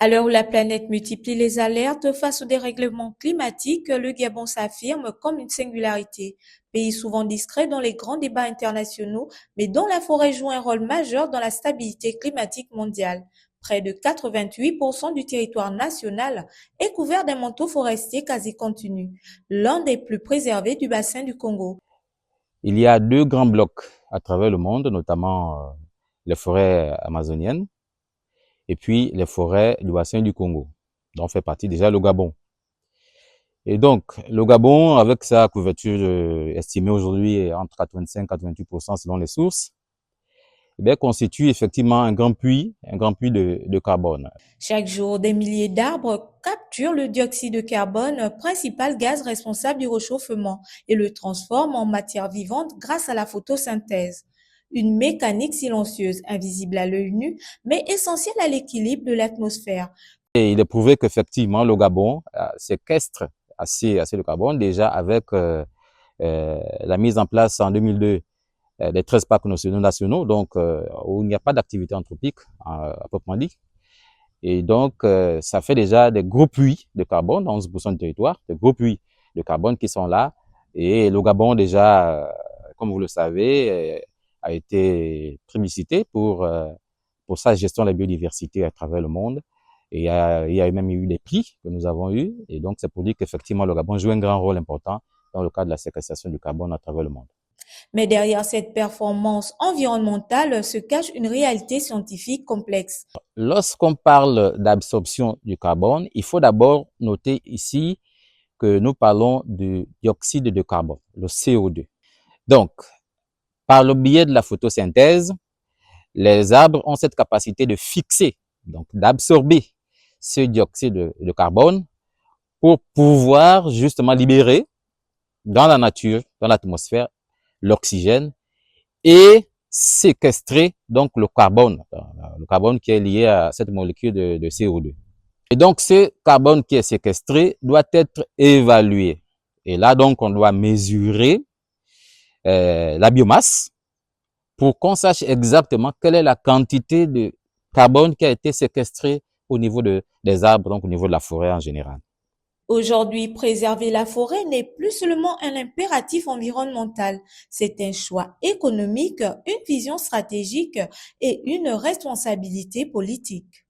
À l'heure où la planète multiplie les alertes face au dérèglement climatique, le Gabon s'affirme comme une singularité. Pays souvent discret dans les grands débats internationaux, mais dont la forêt joue un rôle majeur dans la stabilité climatique mondiale. Près de 88% du territoire national est couvert d'un manteau forestier quasi continu, l'un des plus préservés du bassin du Congo. Il y a deux grands blocs à travers le monde, notamment les forêts amazoniennes et puis les forêts du bassin du Congo, dont fait partie déjà le Gabon. Et donc, le Gabon, avec sa couverture estimée aujourd'hui entre 85 et 88% selon les sources, eh bien, constitue effectivement un grand puits de carbone. Chaque jour, des milliers d'arbres capturent le dioxyde de carbone, principal gaz responsable du réchauffement, et le transforment en matière vivante grâce à la photosynthèse. Une mécanique silencieuse, invisible à l'œil nu, mais essentielle à l'équilibre de l'atmosphère. Et il est prouvé qu'effectivement, le Gabon séquestre assez de carbone déjà avec la mise en place en 2002 des 13 parcs nationaux, donc où il n'y a pas d'activité anthropique à proprement dit. Et donc, ça fait déjà des gros puits de carbone dans 11% du territoire, des gros puits de carbone qui sont là. Et le Gabon, déjà, comme vous le savez, a été plébiscité pour sa gestion de la biodiversité à travers le monde. Et il y a même eu des prix que nous avons eus. Et donc, c'est pour dire qu'effectivement, le Gabon joue un grand rôle important dans le cadre de la séquestration du carbone à travers le monde. Mais derrière cette performance environnementale se cache une réalité scientifique complexe. Lorsqu'on parle d'absorption du carbone, il faut d'abord noter ici que nous parlons du dioxyde de carbone, le CO2. Donc, par le biais de la photosynthèse, les arbres ont cette capacité de fixer, donc d'absorber ce dioxyde de carbone pour pouvoir justement libérer dans la nature, dans l'atmosphère, l'oxygène et séquestrer donc le carbone qui est lié à cette molécule de CO2. Et donc, ce carbone qui est séquestré doit être évalué. Et là, donc, on doit mesurer la biomasse pour qu'on sache exactement quelle est la quantité de carbone qui a été séquestrée au niveau des arbres, donc au niveau de la forêt en général. Aujourd'hui, préserver la forêt n'est plus seulement un impératif environnemental, c'est un choix économique, une vision stratégique et une responsabilité politique.